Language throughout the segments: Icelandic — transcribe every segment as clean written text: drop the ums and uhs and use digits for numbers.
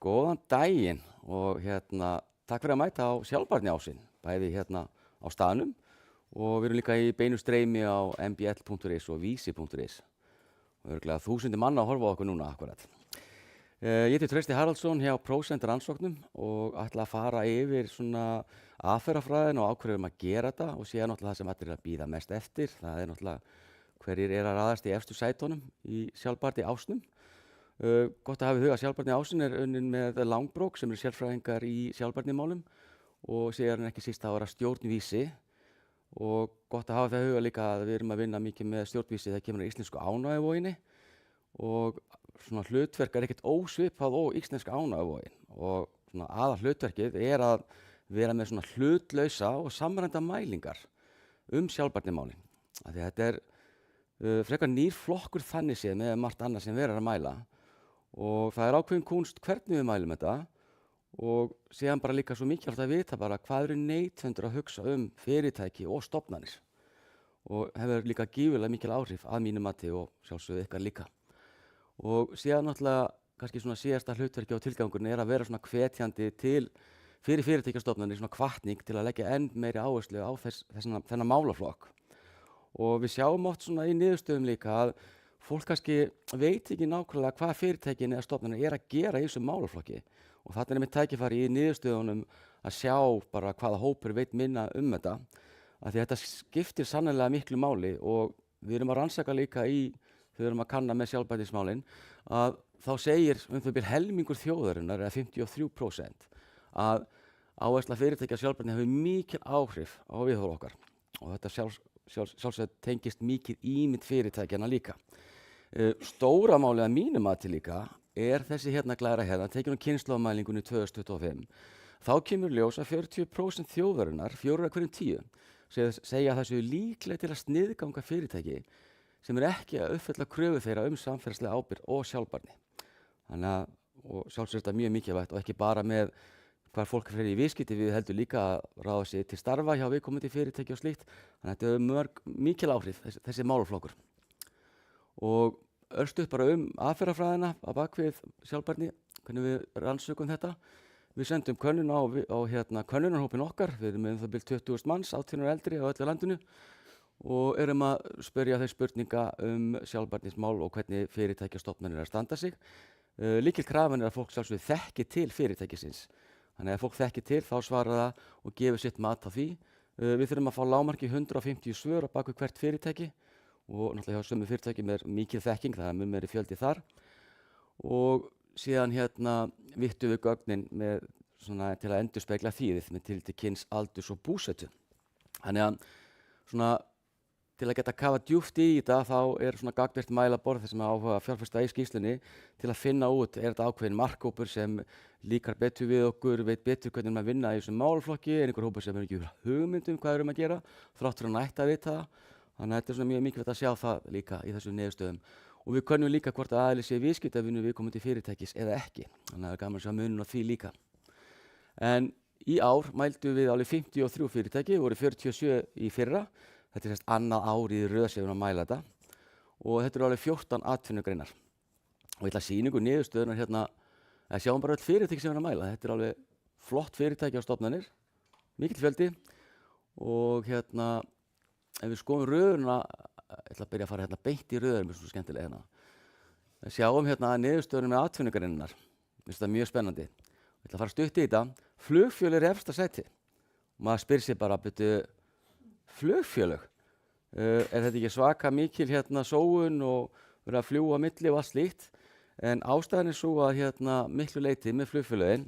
Góðan daginn og takk fyrir að mæta á sjálfbærni ásinn, bæði á staðnum og við erum líka í beinu streymi á mbl.is og vísi.is og örugglega þúsundir manna að horfa á okkur núna akkurat. Ég heiti Trausti Haraldsson hjá Prósent rannsóknum og ætla að fara yfir svona aðferðafræðina og á hverju við erum að gera þetta og síðan náttúrulega það sem allir eru að bíða mest eftir, það er náttúrulega hverjir eru að raðast í efstu sætunum í sjálfbærni ásnum. Gott að hafa í huga að sjálfbærni ásinn er unnin með Langbrók sem eru sérfræðingar í sjálfbærnimálum og síðan ekki síst að vera stjórn Vísi og gott að hafa það í huga líka að við erum að vinna mikið með stjórn Vísi þegar kemur að íslensku ánægjuvogin og svona hlutverk er ekkert ósvipað og íslenska ánægjuvogin og svona aðal hlutverkið er að vera með svona hlutlausa og samræmda mælingar sjálfbærnimálin. Því að þetta er frekar nýr flokkur þannig séð með margt annað sem verið að mæla og það er ákveðin kúnst hvernig við mælum þetta og síðan bara líka svo mikilvægt að vita bara hvað eru neytendur að hugsa fyrirtæki og stofnanir og hefur líka gífurlega mikil áhrif að mínu mati og sjálfsögðu ykkar líka. Og síðan náttúrulega kannski svona síðasta hlutverki á tilgangurinn er að vera svona hvetjandi fyrir fyrirtækjastofnanir, svona hvatning til að leggja enn meiri áherslu á þennan málaflokk. Og við sjáum oft svona í niðurstöðum líka að fólk kannski veit ekki nákvæmlega hvað fyrirtækin eða stofnanir er að gera í þessum málaflokki og þarna er einmitt tækifæri í niðurstöðunum að sjá bara hvaða hópur veit minna þetta af því að þetta skiptir sannarlega miklu máli og við erum að rannsaka líka þegar við erum að kanna með sjálfbærnismálin að þá segir það bil helmingur þjóðarinnar eða 53% að áhersla fyrirtækja sjálfbærni hefur mikil áhrif á viðhorf okkar og þetta sjálfsagt tengist mikið ímynd fyrirtækjana líka. Stóra málið að mínu mati líka er þessi glæra tekin kynslóðamælingunni 2025. Þá kemur ljós að 40% þjóðarinnar, 4 af hverjum 10, segja að það séu líklega til að sniðganga fyrirtæki sem ekki að uppfylla kröfu þeirra samfélagslega ábyrgð og sjálfbærni. Þannig að sjálfsagt þetta mjög mikilvægt og ekki bara með hvar fólk fer í viðskipti við heldur líka að ráða sig til starfa hjá viðkomandi fyrirtæki og slíkt. Þannig að þetta hefur mikil áhrif þessi málaflokkur. Og örstutt bara aðferðafræðina á bakvið sjálfbærni, hvernig við rannsökum þetta. Við sendum könnun á könnunarhópinn okkar, við erum með það bil 20.000 manns, 18 og eldri á öllu landinu og erum að spyrja þau spurninga sjálfbærnismál og hvernig fyrirtækjastofnanir að standa sig. Lykilkrafan er að fólk sjálfsögðu þekki til fyrirtækisins. Þannig að ef fólk þekki til þá svarar það og gefur sitt mat á því. Við þurfum að fá lágmarki 150 svör á bakvið hvert fyrirtæki og náttúrulega hjá sömu fyrirtækjum er mikil þekking, það er mun meiri fjöldi þar. Og síðan vittum við gögnin til að endurspegla þýðið með tilliti til kyns, aldurs og búsetu. Þannig að til að geta kafa djúpt í þetta þá er gagnvirkt mælaborð þar sem áhuga að fjárfesta í skýrslunni til að finna út er þetta ákveðin markhópur sem líkar betur við okkur, veit betur hvernig maður vinna í þessum málaflokki, einhver hópur sem ekki hugmynd hvað við erum að gera, þrátt fyrir að nætta að vita það. Þannig að þetta er mjög mikilvægt að sjá það líka í þessum niðurstöðum. Og við könnum líka hvort að aðili sé viðskiptavinur viðkomandi fyrirtækis eða ekki. Þannig að það er gaman að sjá muninn á því líka. En í ár mældum við alveg 53 fyrirtæki, voru 47 í fyrra. Þetta er annað árið í röð sem við erum að mæla þetta og þetta eru alveg 14 atvinnugreinar. Og ég ætla að sýna ykkur niðurstöðunar að sjáum bara öll fyrirtæki sem við erum að mæla. Þetta er alveg flott fyrirtæki á stofnanir, mikill fjöldi og ef við skoðum röðuna, ég ætla að byrja að fara beint í röðum, þetta er svo skemmtilega Sjáum niðurstöðunar með atvinnugreinar. Mér finnst það mjög spennandi. Ég ætla að fara stutt í þetta. Flugfélög er efsta sæti. Maður spyr sig bara, flugfélög, er þetta ekki svaka mikil sóun og verið að fljúga á milli og allt slíkt en ástæðan er svo að miklu leyti með flugfélögin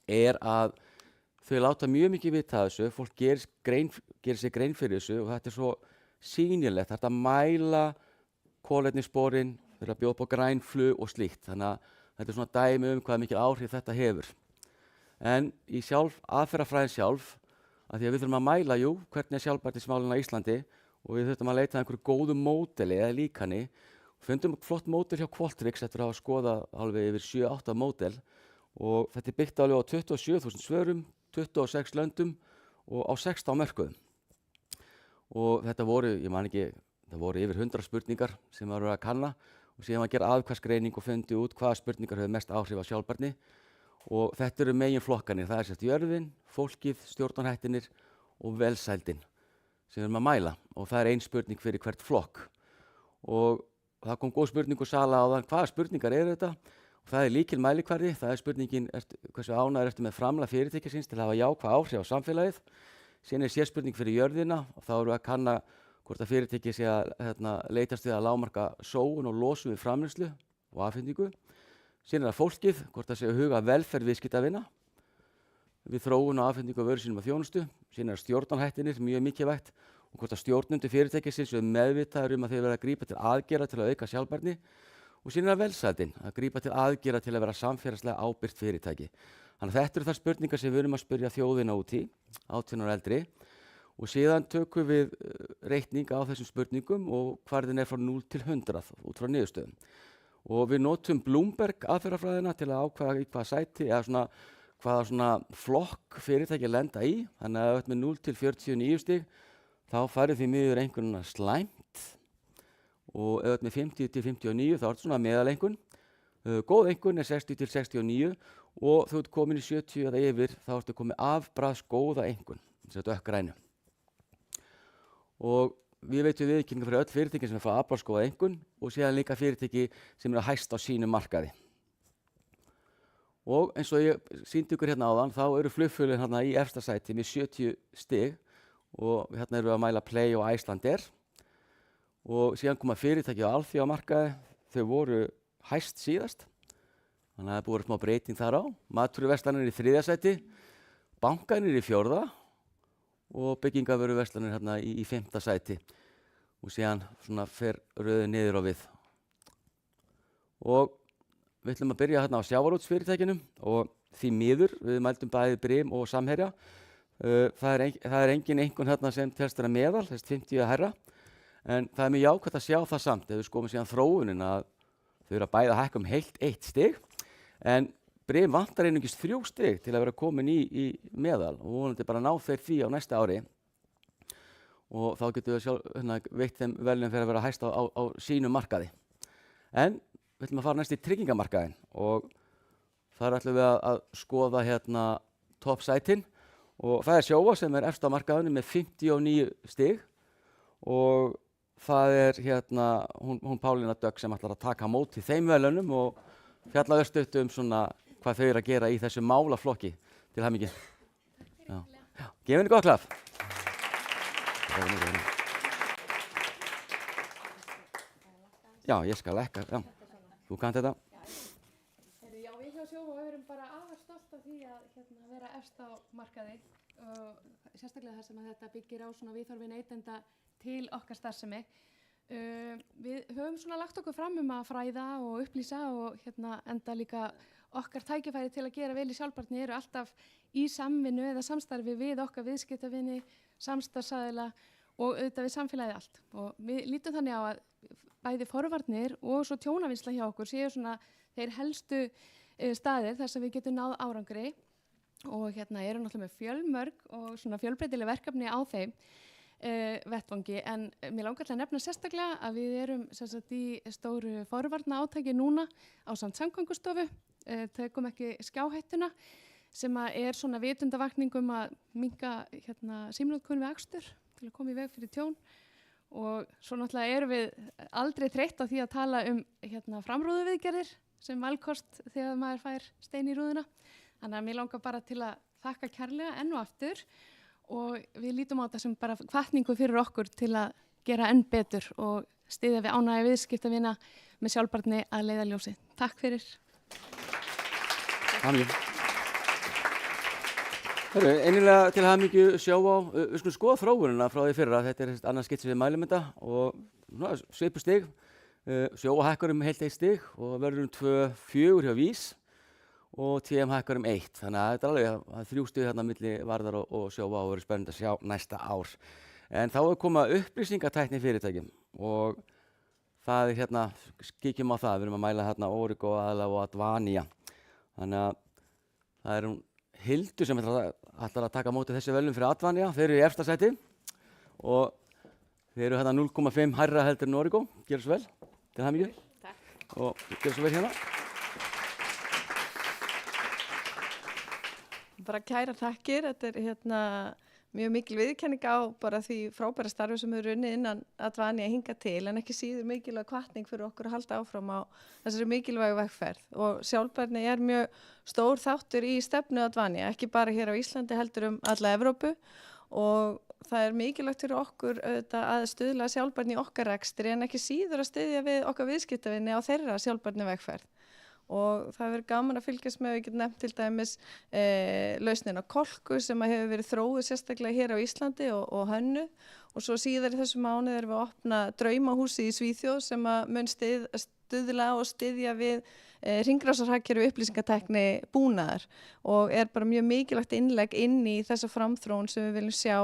er að þau láta mjög mikið vita þessu, fólk gerir sér grein fyrir þessu og þetta er svo sýnilegt, þetta að mæla kolefnissporin, verið að bjóða upp á grænflug og slíkt, þannig að þetta er svona dæmi hvað mikil áhrif þetta hefur. En í aðferðafræðin sjálf að því að við þurfum að mæla, hvernig er sjálfbærnismálin á Íslandi og við þurfum að leita að einhverju góðu módeli eða líkani. Fundum flott módel hjá Qualtrics eftir að hafa skoðað alveg yfir 7-8 módel og þetta er byggt alveg á 27.000 svörum, 26 löndum og á 16 mörkuðum. Og þetta voru, það voru yfir 100 spurningar sem var að kanna og síðan var að gera aðkvæðsgreining og fundi út hvaða spurningar höfðu mest áhrif á sjálfbærni. og þetta eru megin flokkanir, það sérst jörðin, fólkið, stjórnarhættinir og velsældin sem við erum að mæla og það ein spurning fyrir hvert flokk og það kom góð spurning úr sala á það, hvaða spurningar eru þetta? Og það lykil mælikvarði, það spurningin hversu ánægður ertu með framlag fyrirtækisins til að hafa jákvæð áhrif á samfélagið. Síðan sérspurning fyrir jörðina og þá erum við að kanna hvort að fyrirtæki sé að leitast við að lágmarka sóun og losun við framleiðslu og afhendingu. Síðan það fólkið, hvort það sé að huga velferð viðskiptavina við þróun og afhendingu af vöru sínum og þjónustu. Síðan stjórnarhættinir, mjög mikilvægt og hvort að stjórnendur fyrirtækisins eru meðvitaðir að þeir verða að grípa til aðgerða til að auka sjálfbærni og síðan velsældin, að grípa til aðgerða til að vera samfélagslega ábyrgt fyrirtæki. Þannig að þetta eru þær spurningar sem við erum að spyrja þjóðina út í, 18 ára eldri og síðan tökum við reikning á þessum spurningum og hvarðin frá 0 til 100 út frá niðurstöðum. Og við notum Bloomberg aðferðafræðina til að ákveða í hvaða sæti eða hvaða svona flokk fyrirtæki lenda í. Þannig að ef með 0 til 49 stig þá farið því miður einhvern slæmt og ef með 50 til 59 þá er þetta svona meðaleinkunn. Góð einkunn 60 til 69 og þú ert komin í 70 eða yfir þá ertu komið afbragðs góða einkunn, þess að dökkgrænu. Og við veitum viðurkenningar fyrir öll fyrirtæki sem fá afbragðs góða einkunn og síðan líka fyrirtæki sem eru að hæsta á sínum markaði. Og eins og ég sýndi ykkur hérna áðan þá eru flugfélögin hérna í efsta sæti með 70 stig og hérna erum við að mæla Play og Icelandair. Og síðan koma fyrirtæki á alþjóðamarkaði, þau voru hæst síðast. Þannig að það er búið smá breyting þar á. Matvöruverslanir í 3. sæti, bankanir í 4. og byggingarvöruverslanir hérna í 5. sæti. Og síðan svona fer röðin niður á við. Og við ætlum að byrja hérna á sjávarútvegsfyrirtækjunum og því miður, við mældum bæði Brim og Samherja. Það er engin einkunn hérna sem telst vera meðal, þess 50 að herra. En það er mjög jákvæmt að sjá það samt ef við skoðum síðan þróunin að þau eru að bæða hækka heilt 1 stig. En Brim vantar einungis 3 stig til að vera komin í meðal og vonandi bara ná þeir því á næsta ári. Og þá getum við veitt þeim velum fyrir að vera hæst á sínum markaði. En við ætlum að fara næst í tryggingamarkaðinn og þar ætlum við að skoða hérna toppsætin og það er Sjóvá sem er efst á markaðinu með 59 stig og það er hérna hún Pálína Dögg sem ætlar að taka á móti þeim velunum og fjalla örstutt svona hvað þau eru að gera í þessu málaflokki til hamingju. Já. Gefið henni gott klap. Já, ég skal lekka. Já. Þú kannt þetta. Já, við hjá Sjóvá erum bara afar stolt af því að vera efst á markaði og sérstaklega þar sem að þetta byggir á svona viðhorfi neytenda til okkar starfsemi. Við höfum svona lagt okkur fram að fræða og upplýsa og enda líka okkar tækifæri til að gera vel í sjálfbærni eru alltaf í samvinnu eða samstarfi við okkar viðskiptavini, samstarfsaðila og auðvitað við samfélagið allt. Og við lítum þannig á að bæði forvarnir og svo tjónavinnsla hjá okkur séu svona þeir helstu staðir þar sem við getum náð árangri og eru náttúrulega með fjölmörg og svona fjölbreytileg verkefni á þeim vettvangi en mér langar til að nefna sérstaklega að við erum í stóru forvarna átaki núna ásamt Samgöngustofu, tökum ekki skjáhættuna sem er svona vitundavakning að minnka símnotkun við akstur til að koma í veg fyrir tjón og svo náttúrulega erum við aldrei þreytt á því að tala framrúðuviðgerðir sem valkost þegar maður fær stein í rúðuna þannig að mér langar bara til að þakka kærlega enn og aftur og við lítum á þetta sem bara hvatningu fyrir okkur til að gera enn betur og styðja við ánægja viðskiptavina með sjálfbærni að leiðarljósi. Takk fyrir. Hamingju. Einilega til hamingju Sjóvá. Við skulum skoða þróunina frá því fyrra. Þetta er annað skipt sem við mælum þetta og svipu stig. Sjóvá hækkar heilt 1 stig og verður 2-4 hjá Vís. Og TM hækkar 1. Þannig að þetta er alveg 3 stig þarna milli Varðar og Sjóvá og verður spennandi að sjá næsta ár. En þá er komið upplýsingatækni fyrirtækjum og það er kíkjum á það, við erum að mæla Origo aðalega og Advania. Þannig að það er Hildur sem ætlar að taka á móti þessi velum fyrir Advania, þeir eru í efsta sæti og þeir eru 0,5 hærra heldur en Origo, gjör svo vel, til hamingju. Takk. Og gjör svo vel hérna. bara kæra þakkir, þetta hérna mjög mikil viðurkenning á bara því frábæra starfi sem eru unnið innan Advania hinga til, en ekki síður mikilvæg hvatning fyrir okkur að halda áfram á þessari mikilvægu vegferð og sjálfbærni mjög stór þáttur í stefnu Advania, ekki bara hér á Íslandi heldur alla Evrópu og það mikilvægt fyrir okkur að stuðla sjálfbærni í okkar rekstri en ekki síður að styðja við okkar viðskiptavinni á þeirra sjálfbærni vegferð. Og það verður gaman að fylgjast með, við getum nefnt til dæmis lausnin á kolku sem hefur verið þróuð sérstaklega hér á Íslandi og hönnu og svo síðar í þessu mánuði erum við að opna draumahúsi í Svíþjóð sem að mun stuðla og styðja við hringrásarhagkerfi upplýsingatækni búnaðar og bara mjög mikilvægt innlegg inn í þessa framþróun sem við viljum sjá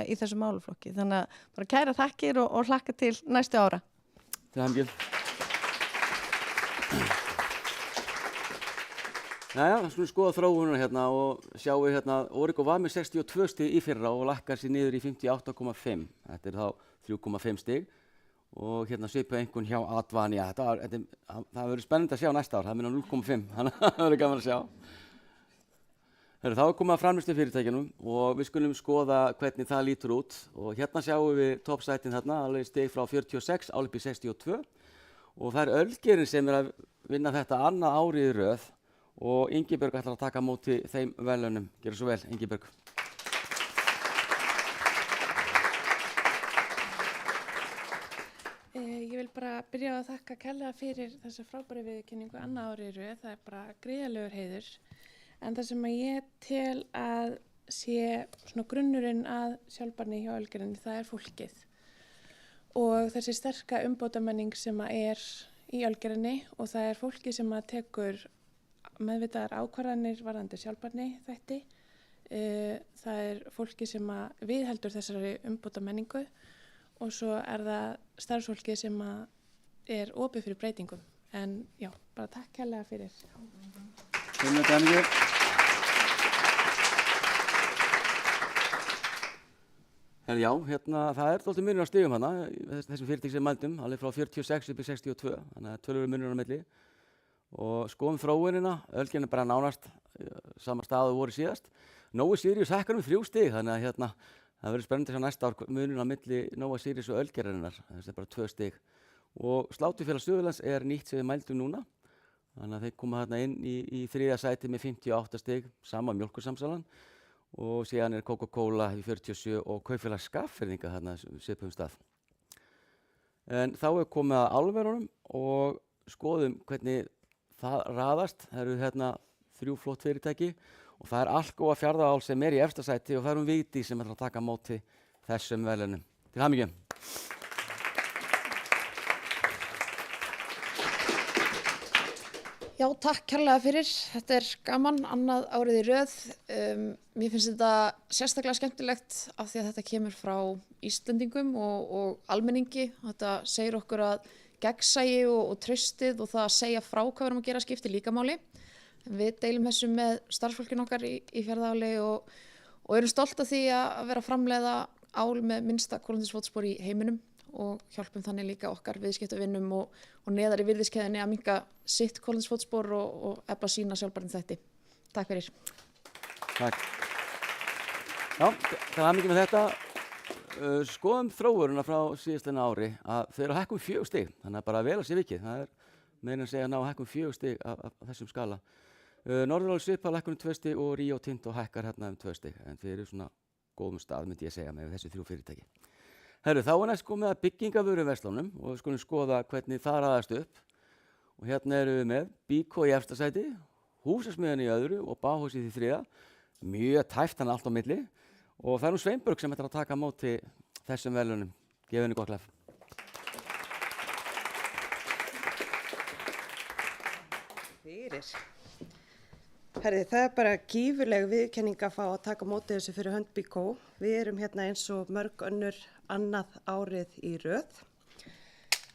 í þessu málaflokki. Þannig að bara kæra þakkir og hlakka til næstu ára. Til hamingju. Jæja, skulum skoða þróunina hérna og sjáum hérna Origo var með 62 stig í fyrra og lækkar sér niður í 58,5. Þetta þá 3,5 stig og hérna svipaði einhvern hjá Advania. Það verður spennandi að sjá næsta ár, það minna 0,5, þannig að það verður gaman að sjá. Þá komið að framleiðslu fyrirtækjanum og við skulum skoða hvernig það lítur út og hérna sjáum við toppsætin þarna, alveg stig frá 46 álið í 62 og það Ölgerðin sem að vinna þetta annað árið í röð og Ingibjörg ætlar að taka á móti þeim verðlaunum. Gjörðu svo vel, Ingibjörg. Ég vil bara byrja á að þakka kærlega fyrir þessa frábæru viðurkenningu annað árið í röð. Það bara gríðarlegur heiður. En það sem ég tel að sé svona grunnurinn að sjálfbærni hjá Ölgerðinni, það fólkið. Og þessi sterka umbótamenning sem í Ölgerðinni og það fólkið sem tekur meðvitaðar ákvarðanir varðandi sjálfbærni þætti. Það fólki sem viðheldur þessari umbótamenningu og svo það starfsfólkið sem opið fyrir breytingum. En já, bara takk kærlega fyrir. Já, hérna, það dálítið munur á stigum hana, þessum fyrirtæki sem mældum, alveg frá 46 upp í 62, þannig að töluverður munur á milli. Og skoðum þróunina, Ölgerðin bara nánast sama stað og voru síðast. Nóa Sirius hækkar 3 stig, þannig að hérna, það verður spennandi að sjá næsta ár munurinn á milli Nóa Sirius og Ölgerðarinnar, þetta bara 2 stig. Og Sláturfélag Suðurlands nýtt sem við mældum núna, þannig að þeir koma þarna inn í 3. sæti með 58 stig, sama Mjólkursamsalan og síðan Coca-Cola í 47 og Kaupfélag Skagfirðinga þarna svipuðum stað. En þá komið að álverunum og skoðum hvernig það raðast. Það eru hérna 3 flott fyrirtæki og það Alcoa Fjarðaál sem í efsta sæti og það Vigdís sem ætlar að taka á móti þessum verðlaunum. Til hamingju. Já, takk kærlega fyrir. Þetta gaman, annað árið í röð. Mér finnst þetta sérstaklega skemmtilegt af því að þetta kemur frá Íslendingum og almenningi. Þetta segir okkur að gegnsæi og traustið og það að segja frá hvað við erum að gera skiptir líka máli. Við deilum þessu með starfsfólkinu okkar í Fjarðaáli og erum stolt af því að vera að framleiða ál með minnsta kolefnisfótspor í heiminum og hjálpum þannig líka okkar viðskiptavinnum og neðar í virðiskeðjunni að minnka sitt kolefnisfótspor og efla sína sjálfbærni þætti. Takk fyrir. Takk. Já, það mikið með þetta. Skoðum þróunina frá síðastliðnu ári að þau eru að hækka 4 stig, þannig að bara vel að sé vikið. Það meira að segja að ná að hækka 4 stig af þessum skala. Norðurál svipað hækkar 2 stig og Rio Tinto hækkar hérna 2 stig, en þið eru svona góðum stað myndi ég segja með þessi 3 fyrirtæki. Þá næst komið að byggingavöruverslunum og við skulum skoða hvernig það raðast upp. Og hérna erum við með Byko í efsta sæti, Húsasmiðjan í öðru og Bauhausið í 3. Mjög tæft hann allt á milli. Og það Sveinbjörg sem ætlar að taka á móti þessum verðlaunum. Gefið henni gott klapf. Fyrir. Herði, það bara gífurleg viðurkenning að fá að taka á móti þessu fyrir hönd Byko. Við erum hérna eins og mörg önnur annað árið í röð.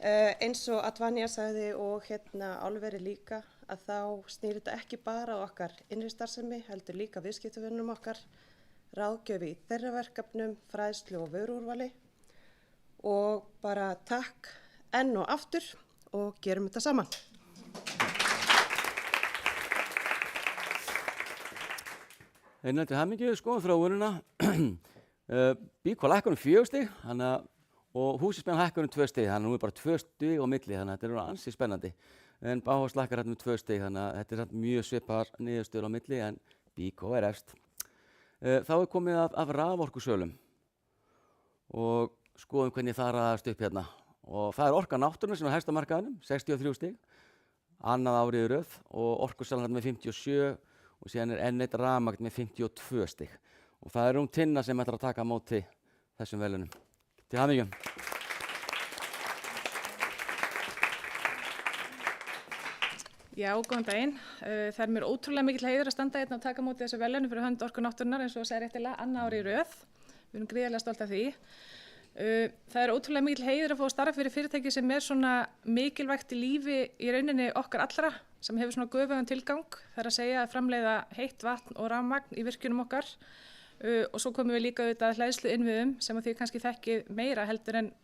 Eins og Advania sagði og hérna álverið líka að þá snýr þetta ekki bara á okkar innri starfsemi, heldur líka viðskiptavinnum okkar, ráðgjöf í þeirra verkefnum, fræðslu og vöruúrvali og bara takk enn og aftur og gerum þetta saman. Einnig til hamingju, skoðum þróunina. Bíkó lækkar 4 stig, og Húsasmiðjan hækkar 2 stig, þannig að nú bara 2 stig á milli, þannig að þetta er ansi spennandi. En Bauhaus lækkar 2 stig, þannig að þetta er samt mjög svipaðar niðurstöður á milli, en Bíkó efst. Þá er komið af raforkusölum og skoðum hvernig það raðast upp hérna. Og það er Orka náttúrunnar sem er hæst á markaðinum, 63 stig, annað árið í röð, og Orkusalan með 57 og síðan er enn eitt rafmagn með 52 stig. Og það er Tinna sem ætlar að taka á móti þessum verðlaunum. Til hamingju. Já, góðan daginn. Það er mér ótrúlega mikill heiður að standa hérna og taka á móti þessu verðlaunum fyrir hönd Orku náttúrunnar, eins og það segir réttilega, annað árið í röð. Við erum gríðarlega stolt af því. Það er ótrúlega mikill heiður að fá að starfa fyrir fyrirtæki sem er svona mikilvægt í lífi í rauninni okkar allra, sem hefur svona göfugan tilgang. Það er að segja að framleiða heitt vatn og rafmagn í virkjunum okkar. Og svo komum við líka auðvitað hleðslu innviðum sem að því kannski þekkið meira heldur en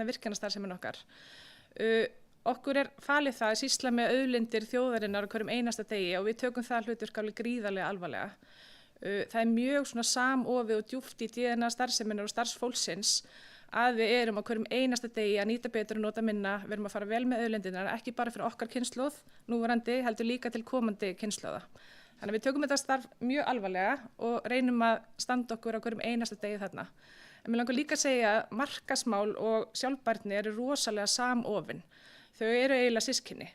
virkjanastarfsemin okkar. Okkur er falið það að sýsla með auðlindir þjóðarinnar á hverjum einasta degi og við tökum það hlutverk alveg gríðarlega alvarlega. Það er mjög svona samofið og djúpt í DNA starfseminnar og starfsfólksins að við erum á hverjum einasta degi að nýta betur og nota minna, við erum að fara vel með auðlindirnar, ekki bara fyrir okkar kynslóð, núverandi, heldur líka til komandi kynslóða. Þannig að við tökum þetta starf mjög alvarlega og reynum að standa okkur á hverjum einasta degi þarna. En mér langar líka að segja að markaðsmál og sjálfbærni eru rosalega samofin. Þau eru eiginlega systkini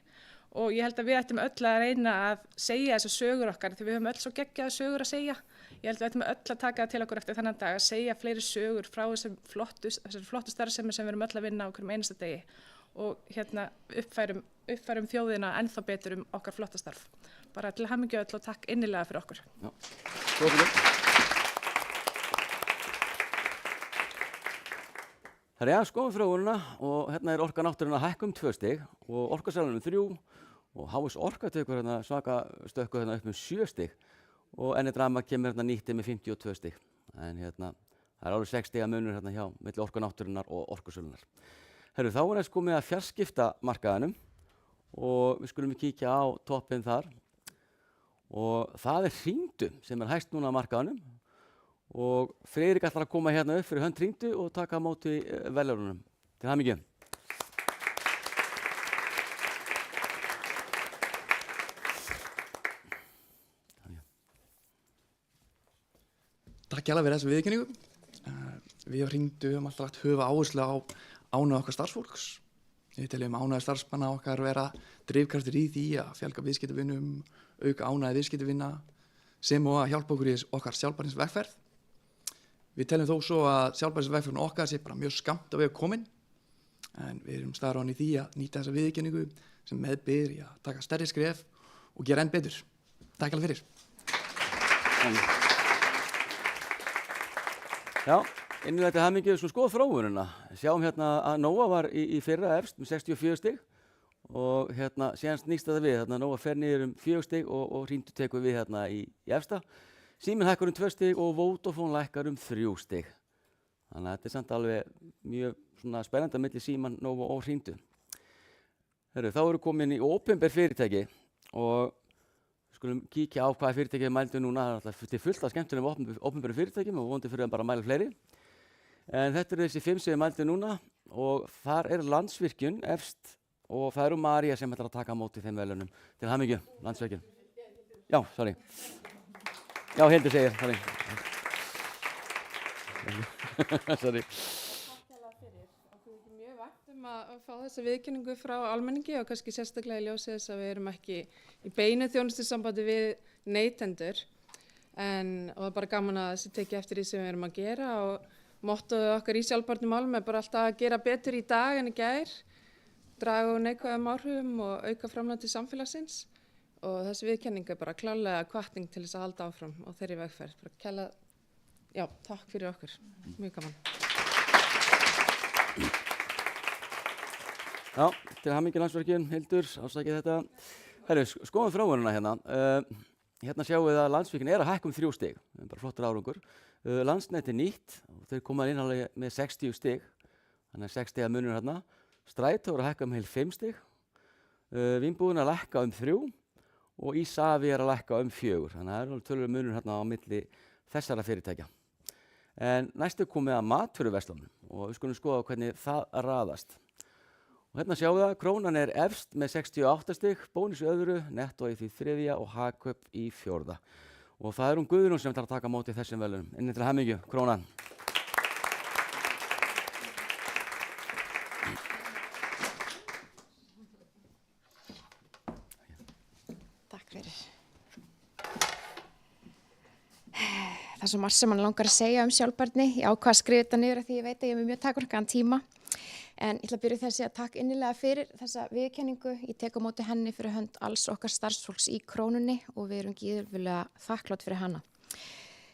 og ég held að við ættum öll að reyna að segja þessar sögur okkar því við höfum öll svo geggjaða sögur að segja. Ég held að við ættum öll að taka til okkur eftir þennan dag að segja fleiri sögur frá þessari flottu starfsemi sem við erum öll að vinna á hverjum einasta degi og hérna uppfærum þjóðina ennþá betur okkar flotta starf. Bara til hamingju öll og takk innilega fyrir okkur. Já. Það er skoðum þróunina og hérna er Orka náttúrunnar hækkum 2 stig og Orkusalan 3 og HS Orka tekur hérna svaka stökku hérna upp 7 stig og enn eitt rafmagn kemur hérna nýttið með 52 stig. En hérna það er alveg 6 stiga munur hérna hjá milli Orka náttúrunnar og Orkusalunar. Herru, þá er þess komið að fjarskiptamarkaðinum og við skulum kíkja á toppinn þar. Og það er Hringdu sem er hæst núna á markaðanum og Friðrik ætlar að koma hérna upp fyrir hönd Hringdu og taka á móti verðlaununum. Til hamingju. Takk hérlega fyrir þessu viðurkenningu. Við á Hringdu höfum alltaf lagt höfuð áherslu á ánægju okkar starfsfólks. Við teljum ánægju starfsmanna okkar vera drifkraftur í því að fjölga viðskiptavinum, auka ánægju viðskiptavina sem og að hjálpa okkur í okkar sjálfbærnisvegferð. Við teljum þó svo að sjálfbærnisvegferðin okkar sé bara mjög skammt á veg komin en við erum staðráðin í því að nýta þessa viðurkenningu sem meðbyr í að taka stærri skref og gera enn betur. Takk alveg fyrir. Já, innilega til hamingju skoð þróunina. Sjáum hérna að Nóa var í fyrra efst með 64 stig og hérna síðan snýst þetta við. Hérna Nóa fer niður 4 stig og Hringdu tekur við hérna í efsta. Síminn hækkar 2 stig og Vodafone lækkar 3 stig. Þannig að þetta er samt alveg mjög svona spennandi milli Síman, Nóa og Hringdu. Herru, þá erum komin í opinber fyrirtæki og skulum kíkja á hvaða fyrirtæki mældu núna. Það er alltaf fullt af skemmtilegum opinberum fyrirtækjum og vonandi fyrir bara að mæla fleiri. En þetta eru þessi 5 sem við mældu núna og þar er Landsvirkjun efst og það eru María sem ætlar að taka á móti þeim verðlaunum. Til hamingju, Landsvirkjun. Já, sorry. Já, Hildur segir, sorry. Sorry. Takk hérlega fyrir. Okkur er mjög vænt að fá þessa viðurkenningu frá almenningi og kannski sérstaklega í ljósi þess að við erum ekki í beinu þjónustusambandi við neytendur. Og það er bara gaman að þessi teki eftir því sem við erum að gera og mottóið okkar í sjálfbærni málum er bara alltaf að gera betur í dag en í gær, draga úr neikvæðum áhrifum og auka framlag til samfélagsins og þessi viðurkenning er bara klárlega hvatning til þess að halda áfram á þeirri vegferð. Bara kærlega, já, takk fyrir okkur. Mjög gaman. Já, til hamingju Landsvirkjun, Hildur, ásækið þetta. Herru, skoðum þróunina hérna. Hérna sjáum við að Landsvirkjun er að hækka 3 stig, bara flottur árangur. Landsnet er nýtt og þeir koma inn með 60 stig, þannig að 6 stiga munur hérna. Strætó er að hækka heil 5 stig. Vínbúðin að lækka 3 og Ísafi að lækka 4. Þannig að það tölulega munur hérna á milli þessara fyrirtækja. En næstu komið að matvöruverslunum og við skulum skoða hvernig það raðast. Og hérna sjáum við að krónan efst með 68 stig, Bónus í öðru, Netto í því 3. og Hagkaup í 4. Og það hún Guðrún sem ætlar að taka á móti þessum verðlaunum. Inni til hamingju, krónan. Takk fyrir. Það er svo margt sem mann langar að segja sjálfbærni. Ég ákvað að skrifa þetta niður af því ég veit að ég er með mjög takmarkaðan tíma. En ég ætla að byrja þessi að takk innilega fyrir þessa viðurkenningu. Ég tek á móti henni fyrir hönd alls okkar starfsfólks í Krónunni og við erum gífurlega þakklátt fyrir hana.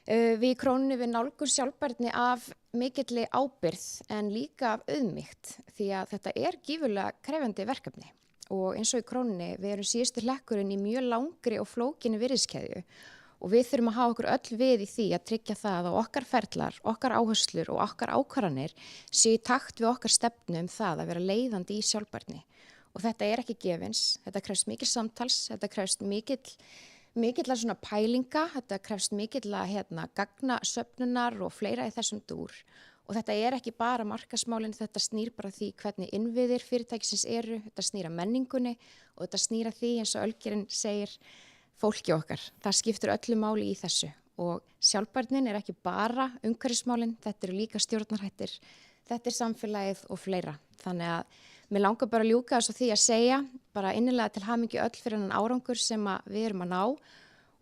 Við í Krónunni við nálgumst sjálfbærni af mikilli ábyrgð en líka af auðmýkt því að þetta gífurlega krefjandi verkefni. Og eins og í Krónunni við erum síðustu hlekkurinn í mjög langri og flókinni virðiskeðju. Og við þurfum að hafa okkur öll við í því að tryggja það að okkar ferlar, okkar áherslur og okkar ákvarðanir séu í takt við okkar stefnu það að vera leiðandi í sjálfbærni. Og þetta ekki gefins, þetta krefst mikil samtals, þetta krefst mikilla svona pælinga, þetta krefst mikilla gagnasöfnunar og fleira í þessum dúr. Og þetta ekki bara markaðsmálin, þetta snýr bara því hvernig innviðir fyrirtækisins þetta snýr að menningunni og þetta snýr að því eins og Ölgerinn segir, fólki okkar. Það skiptir öllu máli í þessu og sjálfbærnin ekki bara umhverfismálin, þetta líka stjórnarhættir, þetta samfélagið og fleira. Þannig að mér langar bara að ljúka þessu því að segja bara innilega til hamingju öll fyrir þennan árangur sem við erum að ná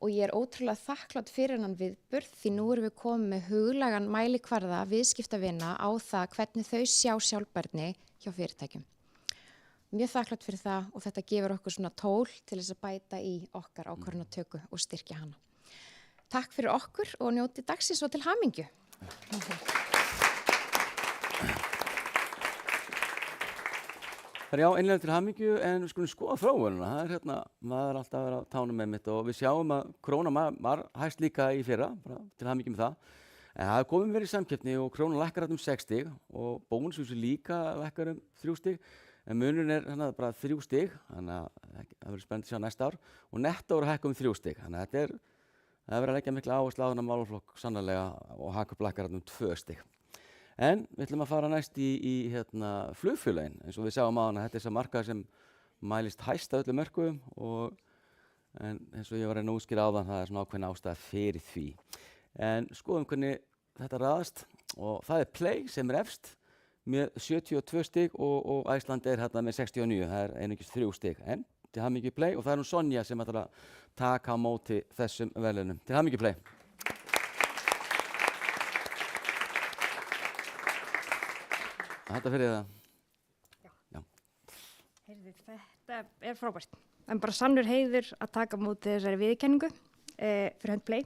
og ég ótrúlega þakklátt fyrir þennan viðburð því nú erum við komið með huglægan mælikvarða viðskiptavina á það hvernig þau sjá sjálfbærni hjá fyrirtækjum. Mjög þakklátt fyrir það og þetta gefur okkur svona tól til þess að bæta í okkar ákvörðunartöku og styrkja hana. Takk fyrir okkur og njóti dagsins og til hamingju. Það einlega til hamingju en við skulum skoða þróunina. Það maður alltaf að vera á tánum með mitt og við sjáum að krónan var hæst líka í fyrra, bara til hamingju með það. En það komið verið í samkeppni og krónan lækkar 6 stig og bónusvísu líka lækkar 3 stig. En munurinn bara 3 stig, þannig að það verður spennandi að sjá næsta ár. Og Netto hækka 3 stig, þannig að það verður að leggja mikla áherslu á þennan málaflokk sannarlega og Hagkaup lækkar 2 stig. En við ætlum að fara næst í flugfélögin, eins og við sjáum á hana. Þetta sá markaður sem mælist hæst af öllum mörkuðum en eins og ég var að útskýra áðan, það svona ákveðin ástæða fyrir því. En skoðum hvernig þetta raðast og það Play sem efst með 72 stig og Æsland með 69, það einungis 3 stig. En til hamingju Play og það hún Sonja sem ætlar að taka á móti þessum verðlaunum. Til hamingju Play. Þetta fyrir það. Já. Heyrðu, þetta frábært. En bara sannur heiður að taka á móti þessari viðurkenningu fyrir hönd Play.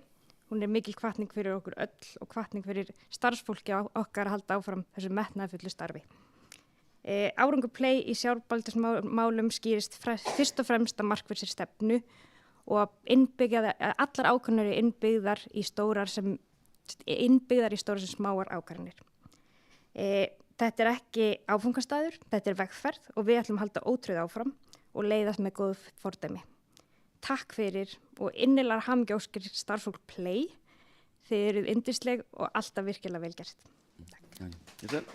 Hún mikil hvatning fyrir okkur öll og hvatning fyrir starfsfólki okkar að halda áfram þessu metnaðarfullu starfi. Árangur Play í sjálfbærnismálum skýrist fyrst og fremst að markvissri stefnu og að allar ákvarðanir innbyggðar í stórar sem smáar ákvarðanir. Þetta ekki áfangastaður, þetta vegferð og við ætlum að halda ótrauð áfram og leiðast með góðu fordæmi. Takk fyrir og innilegar hamingjóskir starfsfólk Play. Þið eruð yndisleg og alltaf virkilega vel gert. Takk.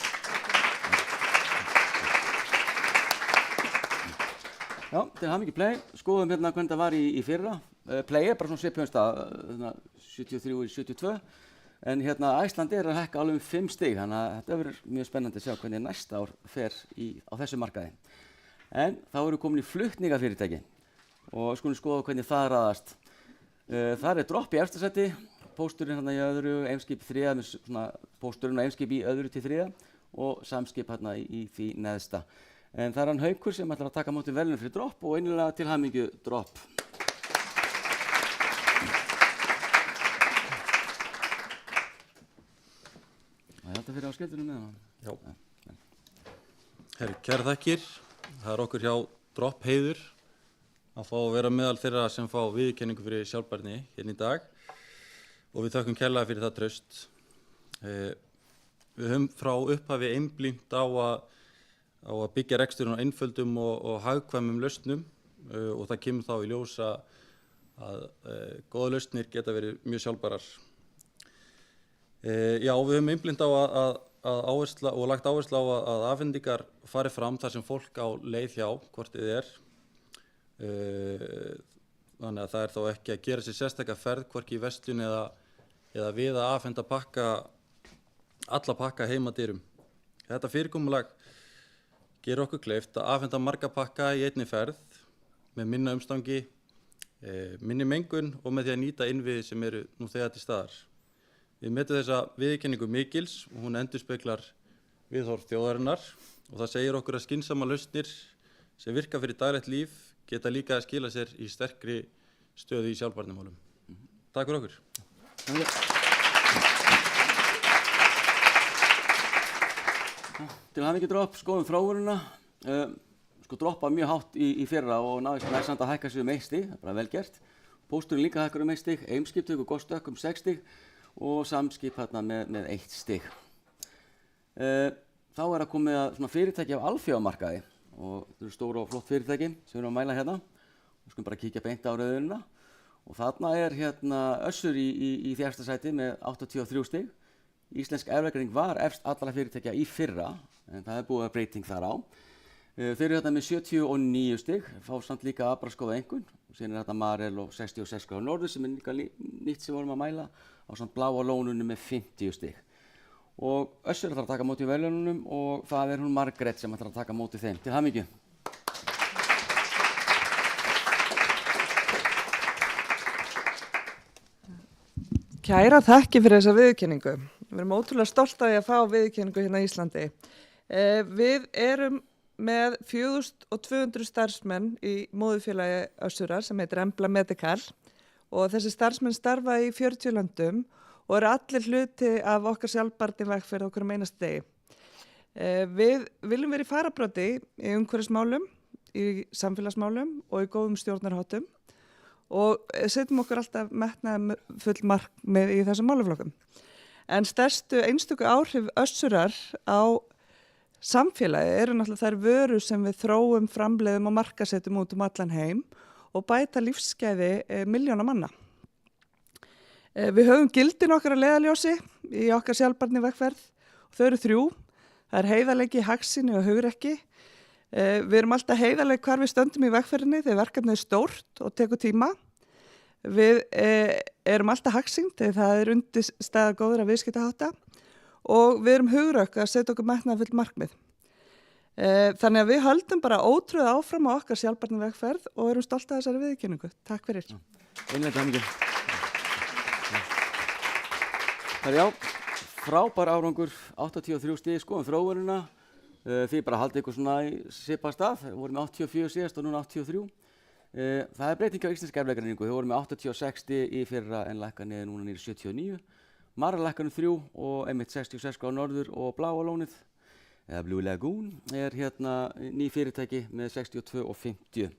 Já, til hamingju Play. Skoðum hvernig það var í fyrra. Play bara svona svipuðum stað, 73 og 72. En Æsland að hækka alveg 5 stig, þannig að þetta verður mjög spennandi að sjá hvernig næsta ár fer á þessu markaði. En þá erum við komin í flutningafyrirtæki. Og skulum skoða hvernig það raðast. Það Dropp í efsta sæti, pósturinn í öðru, Eimskip 3, pósturinn og Eimskip í öðru til 3 og Samskip í því neðsta. En það hann Haukur sem ætlar að taka á móti verðlaunum fyrir Dropp og innilega til hamingju Dropp. Þetta fyrir á skemmtunum með hann. Já. Herri, kæra þakkir. Það okkur hjá Dropp heiður að fá að vera meðal þeirra sem fá viðurkenningu fyrir sjálfbærni hérna í dag og við þökkum kærlega fyrir það traust. Við höfum frá upphafi einblínt á að byggja reksturinn á einföldum og hagkvæmum lausnum og það kemur þá í ljós að góða lausnir geta verið mjög sjálfbærar. Já, við höfum einblínt á að áhersla og lagt áherslu á að afhendingar fari fram þar sem fólk á leið hjá, hvort þið er. Þannig að það er þá ekki að gera sér sérstaka ferð, hvorki í verslun eða við að afhenda alla pakka heima dyrum. Þetta fyrirkomulag gerir okkur kleift að afhenda marga pakka í einni ferð með minna umstangi, minni mengun og með því að nýta innviði sem eru nú þegar til staðar. Við metum þessa viðurkenningu mikils og hún endurspeglar viðhorf þjóðarinnar og það segir okkur að skynsama lausnir sem virka fyrir daglegt líf geta líka að skila sér í sterkri stöðu í sjálfbærnimálum. Takk fyrir okkur. Til hamingju Dropp, skoðum þróunina. Droppa mjög hátt í fyrra og náðist samt að hækka sig 1 stig, það er bara vel gert. Pósturinn líka hækkar 1 stig, Eimskip tekur gott stökk 6 stig og Samskip hérna með 1 stig. Þá er að komið að svona fyrirtæki af alþjóðamarkaði og þetta eru stóra og flott fyrirtæki sem við erum að mæla hérna. Við skulum bara kíkja beint á rauðunina og þarna er hérna Össur í fjærsta sæti með 83 stig. Íslensk erfðagreining var efst allra fyrirtækja í fyrra en það er búið að breyting þar á. Þeir eru hérna með 79 stig, fá samt líka Abraskoða einkunn. Síðan er þetta Marel og 66 gráður norður sem er líka nýtt sem við vorum að mæla á samt Bláa lónunum með 50 stig. Og Össur ætlar að taka móti verðlaununum og það er hún Margrét sem ætlar að taka móti þeim. Til hamingju. Kæra þakki fyrir þessa viðurkenningu. Við erum ótrúlega stolt af því að fá viðurkenningu hérna í Íslandi. Við erum með 4200 starfsmenn í móðurfélagi Össurar sem heitir Embla Medical og þessi starfsmenn starfa í 40 löndum og eru allir hluti af okkar sjálfbærni vegferð okkur einasta degi. Við viljum vera í fararbroddi í umhverfismálum, í samfélagsmálum og í góðum stjórnarháttum og setjum okkur alltaf metnaðarfull markmið í þessum málaflokkum. En stærstu einstöku áhrif Össurar á samfélagi eru náttúrulega þær vörur sem við þróum, framleiðum og markasettum út allan heim og bæta lífsgæði milljóna manna. Við höfum gildin okkar að leiðarljósi í okkar sjálfbærni vegferð og þau eru 3. Það er heiðarleiki, hagsýni og hugrekki. Við erum alltaf heiðarleik hvar við stöndum í vegferðinni þegar verkefnið er stórt og tekur tíma. Við erum alltaf hagsýn þegar það er undirstaða góðra viðskiptahátta og við erum hugrökk að setja okkur metnaðarfull markmið. Þannig að við höldum bara ótrúð áfram á okkar sjálfbærni vegferð og erum stolt af þessari viðurkenningu. Takk fyrir. Já, frábær árangur, 83 stig, skoðum þróunina. Þið bara haldið ykkur svona í svipað stað, við vorum með 84 síðast og núna 83. Það er breyting á íslenska erfðagreiningu, þau voru með 86 stig í fyrra en lækka niður núna niður 79. Marel lækkar 3 og einmitt 66 á norður og Bláa lónið, eða Blue Lagoon, er hérna ný fyrirtæki með 62 og 50.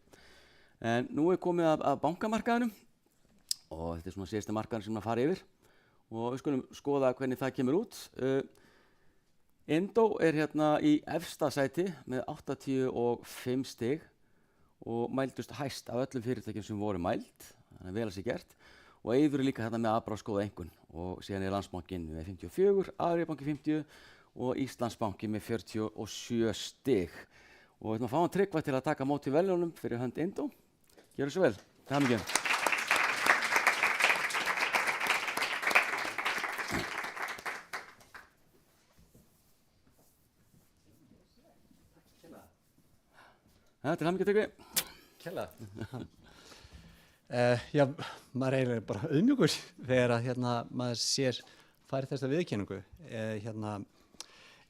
En nú er komið að bankamarkaðinum og þetta er svona síðasta markaðin sem að fara yfir og við skulum skoða hvernig það kemur út. Indó er hérna í efsta sæti með 85 stig og mældust hæst af öllum fyrirtækjum sem voru mæld, þannig að vel að sé gert. Og Eyður er líka hérna með Abraskoða einkunn og síðan er Landsbankinn með 54, Aribanki 50 og Íslandsbanki með 47 stig. Og við ætlum að fá hann Tryggva til að taka móti verðlaunum fyrir hönd Indó. Gjörðu svo vel. Til hamingju. Til hamingju Tryggvi. Kærlega. Já, maður eiginlega bara auðmjúkur þegar að maður fær þessa viðurkenningu.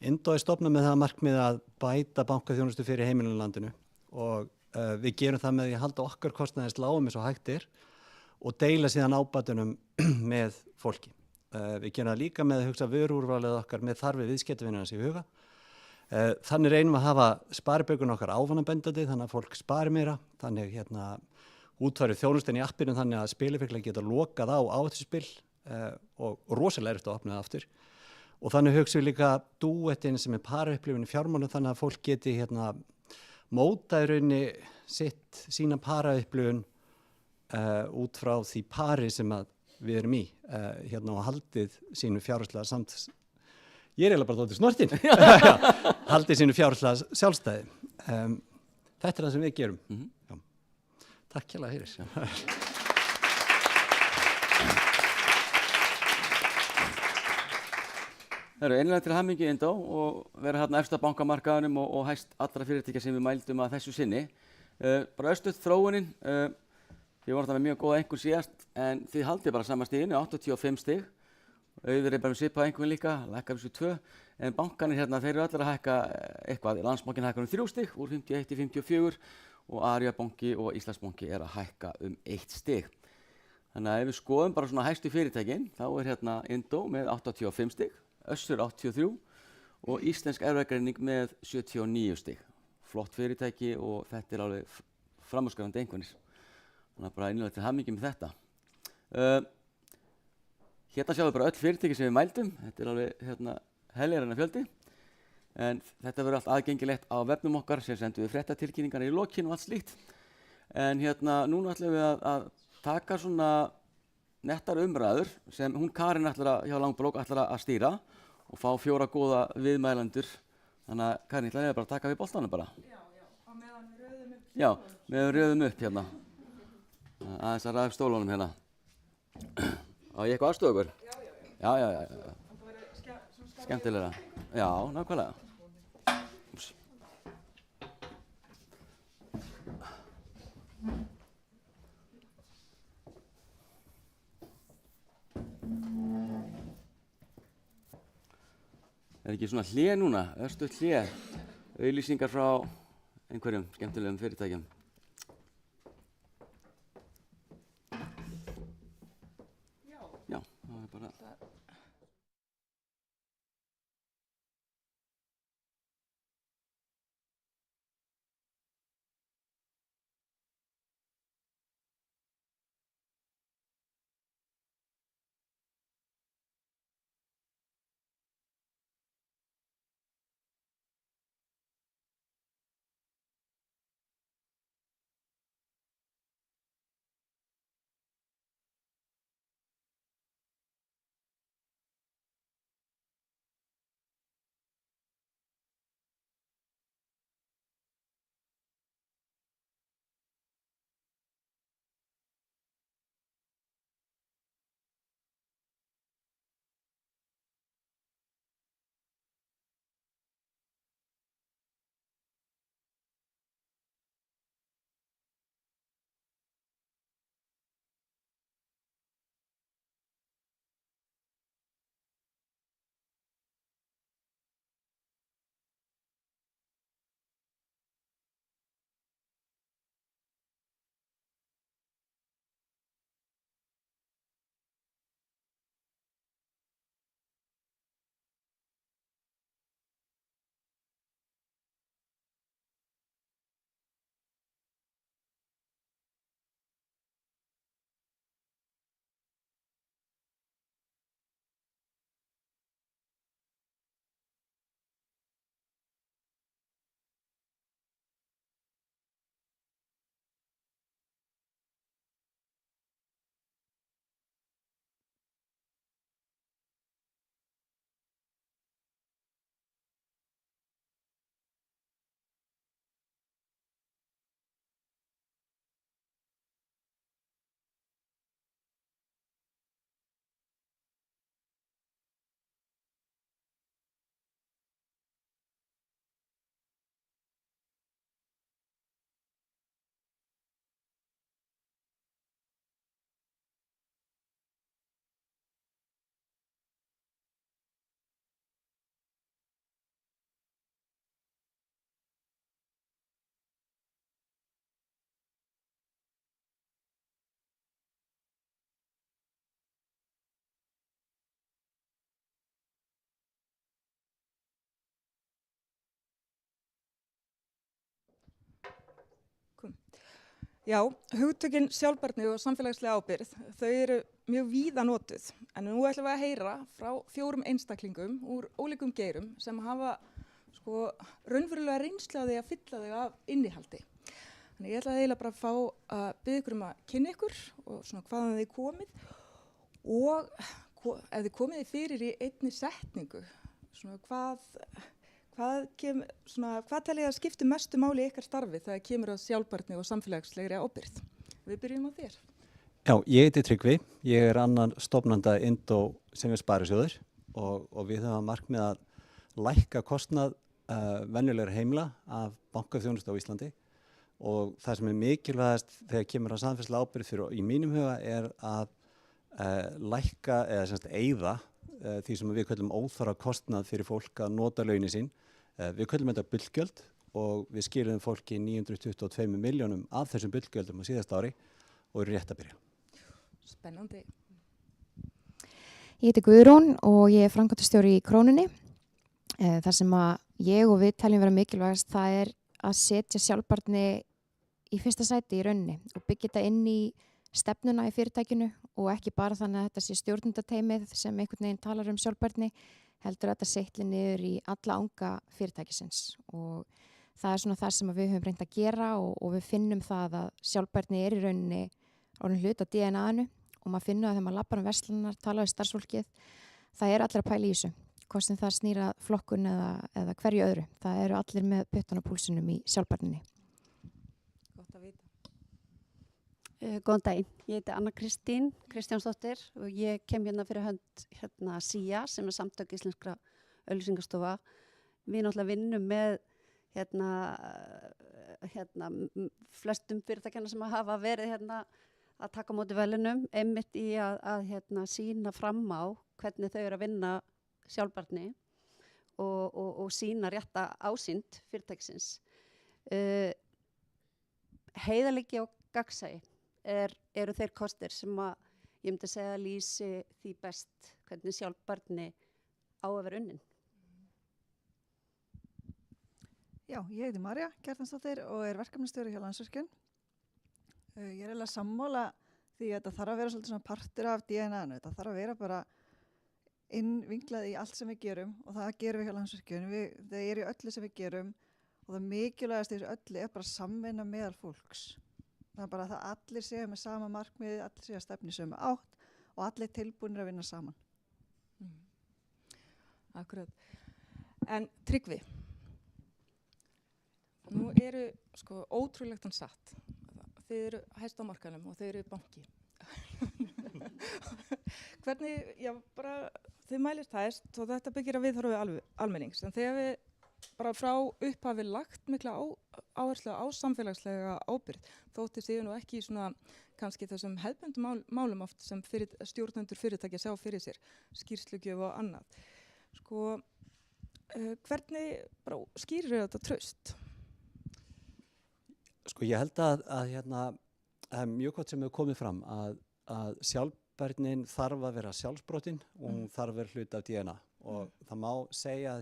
Indó er stofnað með það markmið að bæta bankaþjónustu fyrir heimilinu í landinu og við gerum það með því að halda okkar kostnaðins lágum eins og hægt er og deila síðan ábætunum með fólki. Við gerum það líka með að hugsa vöruúrvalið okkar með þarfir viðskiptavinarins í huga. Þannig reynum að hafa sparibaukurinn okkar ávanabendandi þannig að fólk spari meira, þannig útfærið þjónustin í appinu þannig að spilafíklar geta lokað á áhættuspil og rosalega erfitt að opna það aftur. Og þannig hugsaum við líka dúettinn sem er paraupplifun í fjármálum þannig að fólk geti móta í rauninni sína paraupplifun út frá því pari sem að við erum í hérna og haldið sínu fjárhagslega ég er eiginlega bara dóttir snortin haldið sínu fjárhagslega sjálfstæði. Þetta er það sem við gerum. Já. Takk hérlega fyrir. Það eru einlega til hamingju Indó og vera hérna efst á bankamarkaðunum og hæst allra fyrirtækja sem við mældum að þessu sinni. Bara östuð þróunin, þið voru það með mjög góða einhvern síðast en þið haldið bara sama stiginu, 85 stig. Auður er bara með svipað einhvern líka, lækkar þessu 2. En bankanir hérna, þeir eru allir að hækka eitthvað. Landsbankinn hækkar 3 stig, úr 51 í 54 og Ariabanki og Íslandsbanki er að hækka 1 stig. Þannig að ef við skoðum bara svona hæstu fyrirtækin, þá er hérna Indó með 85 stig. Össur 83 og Íslensk erfðagreining með 79 stig. Flott fyrirtæki og þetta er alveg framúrskarandi einhvernir. Þannig að bara einlega til hamingju með þetta. Hérna sjáum við bara öll fyrirtæki sem við mældum. Þetta er alveg heljarina fjöldi. En þetta verður allt aðgengilegt á vefnum okkar sem sendum við fréttatilkynningar í lokin og allt slíkt. En núna ætlum við að taka svona nettar umræður sem hún Karin hjá Langbrók ætlar að stýra og fá 4 góða viðmælendur. Þannig að Karin, ætlaði bara að taka við boltanum bara. Já, á meðan við röðum upp. Já, meðan við röðum upp hérna. Aðeins að ræða upp stólunum hérna. Á ég eitthvað aðstoða ykkur? Já. Það verður skemmtilegra. Já, nákvæmlega. Úps. Er ekki svona hlé núna, östuð hlé, auglýsingar frá einhverjum skemmtilegum fyrirtækjum. Já, það er bara... Já, hugtökin sjálfbærni og samfélagslega ábyrgð, þau eru mjög víða notuð. En nú ætlum við að heyra frá 4 einstaklingum úr ólíkum geirum sem hafa raunverulega reynslu á því að fylla þau af innihaldi. Þannig ég ætlaði eiginlega bara að fá að biðja ykkur að kynna ykkur og svona hvaðan þið komið og ef þið komið fyrir í einni setningu, svona hvað telja að skipti mestu máli í ykkar starfi þegar kemur að sjálfbærni og samfélagslegri ábyrgð? Við byrjum á þér. Já, ég heiti Tryggvi, ég annan stofnanda Indó sem er Sparisjóður og við höfum markmið að lækka kostnað venjulegra heimila af bankaþjónustu á Íslandi og það sem er mikilvægast þegar kemur að samfélagslega ábyrgð fyrir í mínum huga er að lækka eða eyða því sem við köllum óþarfa kostnað fyrir fólk að nota launin sín. Við köllum þetta bullgjöld og við skiluðum fólki 922 milljónum af þessum bullgjöldum á síðasta ári og eru rétt að byrja. Spennandi. Ég heiti Guðrún og ég er framkvæmdastjóri í Krónunni. Það sem að ég og við teljum vera mikilvægast það er að setja sjálfbærni í fyrsta sæti í rauninni og byggja þetta inn í stefnuna í fyrirtækinu og ekki bara þannig að þetta sé stjórnundateymið sem einhvern veginn talar sjálfbærni, heldur að þetta seytli niður í alla anga fyrirtækisins og það er svona það sem við höfum reynt að gera og við finnum það að sjálfbærni er í rauninni orðin hlut á DNA-inu og maður finnur að þegar maður lappar verslunar, tala við starfsfólkið, það er allir að pæla í þessu, hvort sem það snýra flokkun eða hverju öðru. Það eru allir með puttan á púlsinum í sjálfbærninni. Gott að vita. Góðan daginn, ég heiti Anna Kristín Kristjánsdóttir og ég kem hérna fyrir hönd SÍA sem er samtök íslenskra auglýsingastofa. Við náttúrulega vinnum með flestum fyrirtækjana sem hafa verið að taka á móti velunum einmitt í að sýna fram á hvernig þau eru að vinna sjálfbærni og sýna rétta ásýnd fyrirtækisins. Heiðarleiki og gagnsæi eru þeir kostir sem að ég myndi segja að lýsi því best hvernig sjálfbærni á að vera unnin. Já, ég heiti Marja Kjartansdóttir og er verkefnastjóri hjá Landsvirkjun. Ég er eiginlega sammála því að þetta þarf að vera svolítið svona partur af DNA-nu. Þetta þarf að vera bara innvinklað í allt sem við gerum og það gerum við hjá Landsvirkjun. Það er í öllu sem við gerum og það mikilvægast í þessu öllu er bara samvinna meðal fólks. Það er bara að allir séu með sama markmiði, allir séu að stefni sömu átt og allir tilbúinir að vinna saman. Akkurat. En Tryggvi, nú eru ótrúlegt hann satt. Þið eru hæst á markanum og þið eru banki. Hvernig, þið mælist hæst og þetta byggir að viðhorfi almennings. En þegar við bara frá upphafi lagt mikla áherslu á samfélagslega ábyrgð, þótti séu nú ekki svona kannski þessum hefðbundum málum oft sem stjórnendur fyrirtækja sjá fyrir sér, skýrslugjöf og annað. Hvernig skýrir þetta traust? Ég held að það er mjög gott sem hefur komið fram að sjálfbærnin þarf að vera sjálfsbrotinn og hún þarf að vera hluti af DNA og það má segja að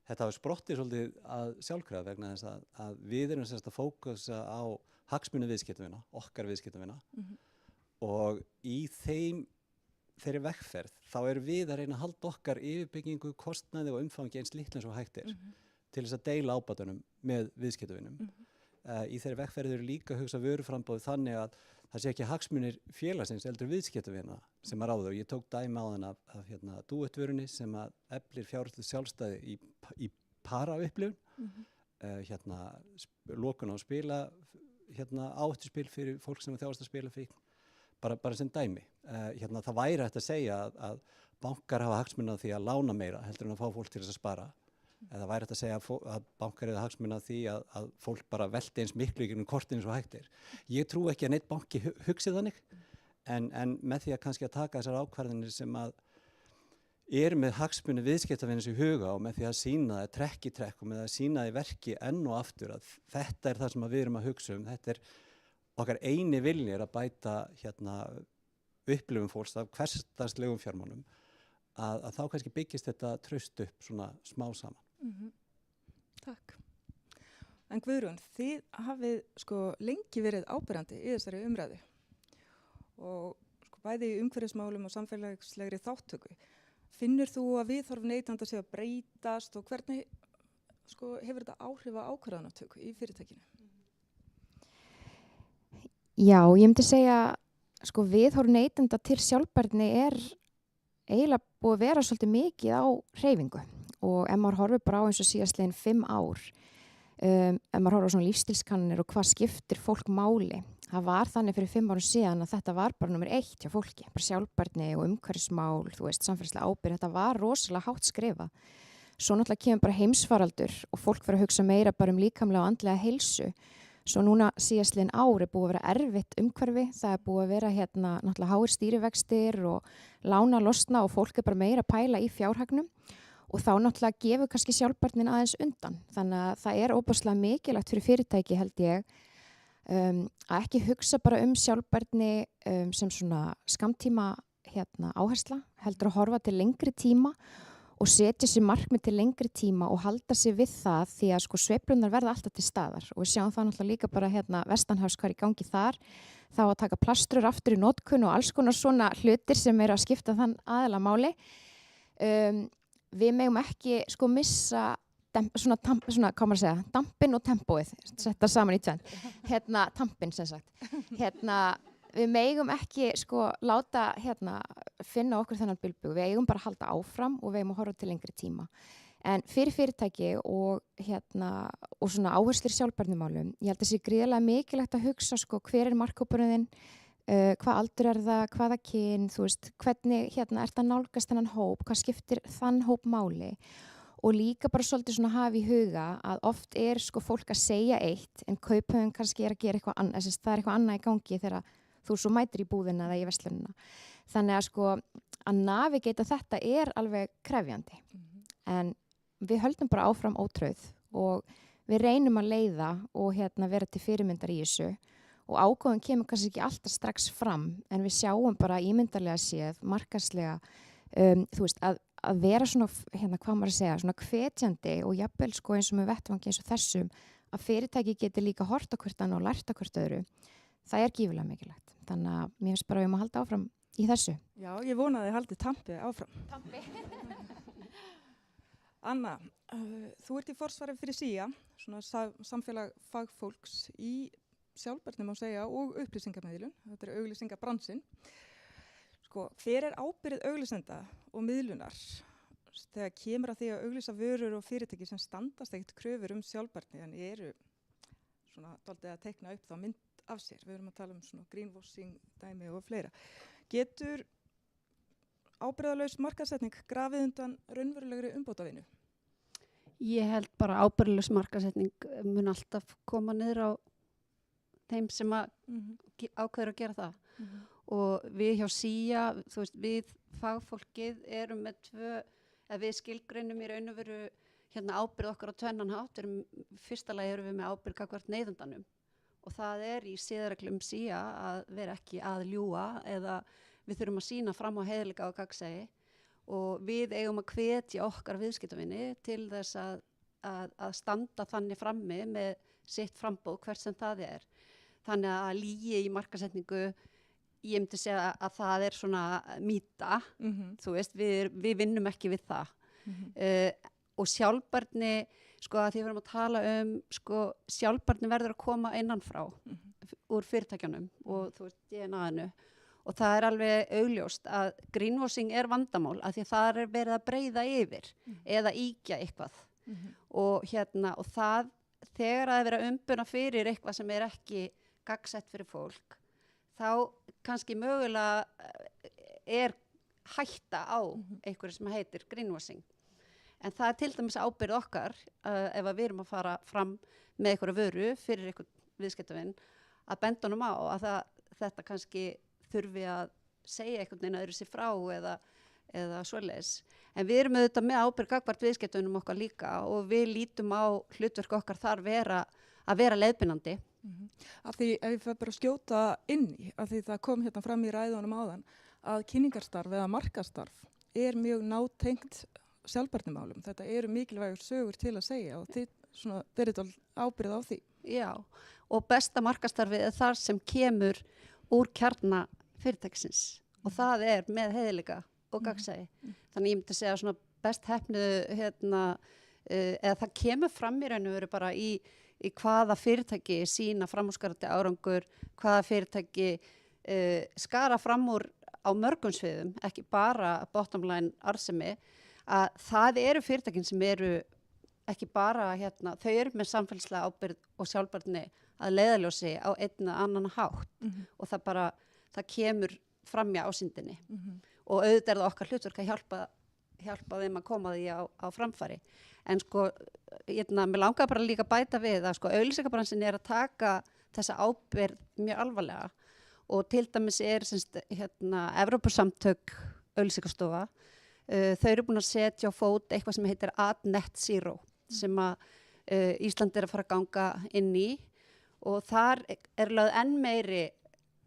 þetta hafi sprottið svolítið að sjálfkrafa vegna þess að við erum semst að fókusa á hagsmuni viðskiptavina, okkar viðskiptavina og í þeirri vegferð þá erum við að reyna að halda okkar yfirbyggingu, kostnaði og umfangi eins litlu eins og hægt er til þess að deila ábatunum með viðskiptavinum. Í þeirri vegferð eru líka að hugsa vöruframbóð þannig að það sé ekki hagsmunir félagsins heldur viðskiptavina sem að ráða og ég tók dæmi á þann af dúettvörunni sem að eflir fjárhagslega sjálfstæði í paraupplifun lokun á spila áhættuspil fyrir fólk sem þjáist að spila fíkn bara sem dæmi það væri hægt að segja að bankar hafa hagsmuni af því að lána meira heldur en að fá fólk til þess að spara eða væri hægt að segja að bankar hafa hagsmuni af því að fólk bara velti eins miklu í gegnum kortin eins og hægt er. Ég trú ekki að neitt banki hugsi þannig en með því að kannski að taka þessar ákvarðanir sem að er með hagsmuni viðskiptavinans í huga og með því að sýna það trekk í trekk og með að sýna það í verki enn og aftur að þetta er það sem við erum að hugsa þetta er okkar eini vilji að bæta upplifun fólks af hversdagslegum fjármálum að þá kannski byggist þetta traust upp svona smá saman. Takk. En Guðrún, þið hafið lengi verið áberandi í þessari umræðu og bæði í umhverfismálum og samfélagslegri þáttöku. Finnur þú að viðhorf neytenda sé að breytast og hvernig hefur þetta áhrif á ákvarðanatöku í fyrirtækinu? Já, ég myndi segja, sko viðhorf neytenda til sjálfbærni eiginlega búið að vera svolítið mikið á hreyfingu og ef maður horfir bara á eins og síðastliðin 5 ár, ef maður horfir á svona lífstílskannanir og hvað skiptir fólk máli, það var þannig fyrir 5 árum síðan að þetta var bara nummer 1 hjá fólki, bara sjálfbærni og umhverfismál, þú veist, samfélagslega ábyrgð, þetta var rosalega hátt skrifað. Svo náttúrulega kemur bara heimsfaraldur og fólk fyrir að hugsa meira bara líkamlega og andlega heilsu. Svo núna síðastliðin ár búið að vera erfitt umhverfi, það búið að vera náttúrulega háir stýrivextir og lána losna og fólk bara meira að pæla í fjárhagnum og þá náttúrulega gefur kannski sjálfbærnin aðeins undan. Þannig að það óbúslega mikilvægt fyrir fyrirtæki held ég að ekki hugsa bara sjálfbærni sem svona skammtíma áhersla, heldur að horfa til lengri tíma og setja sér markmið til lengri tíma og halda sér við það því að sko sveiflurnar verða alltaf til staðar og við sjáum það náttúrulega líka bara vestanhafs hvað í gangi þar, þá að taka plastrur aftur í notkun og alls konar svona hlutir sem að skipta þann aðalega máli. Við megum ekki sko missa svona hvað maður að segja, dampinn og tempóið, setta saman í tvennt, dampinn sem sagt, við megum ekki sko láta finna okkur þennan bilbug, við eigum bara að halda áfram og við eigum að horfa til lengri tíma. En fyrir fyrirtæki og svona áherslur sjálfbærnimálum, ég held að það sé gríðarlega mikilvægt að hugsa sko hver markhópurinn þinn, hvað aldur það, hvaða kyn, þú veist, hvernig ert að nálgast þennan hóp, hvað skiptir þann hóp máli og líka bara svolítið svona hafa í huga að oft sko fólk að segja eitt en kauphöfum kannski að gera eitthvað annað, það eitthvað annað í gangi þegar þú svo mætir í búðina eða í verslunina. Þannig að sko að navigata þetta alveg krefjandi. En við höldum bara áfram ótrauð og við reynum að leiða og vera til fyrirmyndar í þessu og ágóðan kemur kannski ekki alltaf strax fram en við sjáum bara ímyndarlega séð, markaðslega, þú veist, að vera svona, hvað maður að segja, svona hvetjandi og jafnvel sko eins og með vettvangi eins og þessum að fyrirtæki geti líka hort á hvert annað og lært á hvert öðru. Það gífurlega mikilvægt. Þannig að mér finnst bara við að halda áfram í þessu. Já, ég vona að þið haldið tampi áfram. Tampi. Anna, þú ert í forsvari fyrir SÍA, svona samfélag fagfólks í sjálfbærni má segja og upplýsingamiðlun. Þetta auglýsingabransinn. Sko, hver ábyrgð auglýsenda og miðlunar þegar kemur að því að auglýsa vörur og fyrirtæki sem standast ekkert kröfur sjálfbærni en eru svona dálítið að teikna upp þá mynd af sér. Við erum að tala svona greenwashing dæmi og fleira. Getur ábyrgðarlaus markaðssetning grafið undan raunverulegri umbótavinnu? Ég held bara ábyrgðarlaus markaðssetning mun alltaf koma niður á þeim sem ákveður að gera það. Og við hjá SÍA, þú veist, við fagfólkið erum með við skilgreinum í raun og veru ábyrgð okkar á tvennan hátt. Fyrsta lagi erum við með ábyrgð gagnvart neytendanum. Og það í siðareglum SÍA að vera ekki að ljúga eða við þurfum að sýna fram á heiðarleika og gagnsæi og við eigum að hvetja okkar viðskiptavini til þess að standa þannig frammi með sitt framboð hvert sem það er. Þannig að lygi í markaðssetningu, ég myndi segja að það svona mýta, þú veist, við vinnum ekki við það. Og sjálfbærni, sko að því við erum að tala sko sjálfbærni verður að koma innanfrá úr fyrirtækjunum og þú veist DNA-inu og það alveg augljóst að greenwashing vandamál að því að það verið að breiða yfir eða íkja eitthvað og og það þegar að vera umbuna fyrir eitthvað sem ekki gagnsætt fyrir fólk þá kannski mögulega hætta á einhverju sem heitir greenwashing. En það til dæmis ábyrgð okkar ef við erum að fara fram með einhverju vöru fyrir einhvern viðskiptavin að benda honum á að þetta kannski þurfi að segja einhvern veginn öðru sér frá eða svoleiðis. En við erum auðvitað með ábyrgð gagnvart viðskiptavinum okkar líka og við lítum á hlutverk okkar þar að vera leiðbeinandi. Af því ef ég fer bara að skjóta inn í, af því það kom fram í ræðunum áðan að kynningarstarf eða markaðsstarf mjög nátengt sjálfbærnimálum. Þetta mikilvægur sögur til að segja og þið berið ábyrgð á því. Já, og besta markaðsstarfið þar sem kemur úr kjarna fyrirtækisins og það með heiðarleika og gagnsæi. Þannig ég myndi segja svona best heppnuðu eða það kemur fram í raun og veru bara í í hvaða fyrirtæki sína framúrskarandi árangur, hvaða fyrirtæki skara fram úr á mörgum sviðum, ekki bara bottom line arðsemi, að það eru fyrirtækin sem eru ekki bara þau eru með samfélagslega ábyrgð og sjálfbærni að leiðarljósi á einn eða annan hátt og það kemur fram í ásýndinni og auðvitað er það okkar hlutverk að hjálpa þeim að koma því á framfæri. En sko, mér langar bara líka að bæta við að sko auglýsingabransin er að taka þessa ábyrgð mjög alvarlega og til dæmis er Evrópusamtök auglýsingastofa, þau eru búin að setja á fót eitthvað sem heitir Ad Net Zero sem að Ísland er að fara að ganga inn í og þar er lögð enn meiri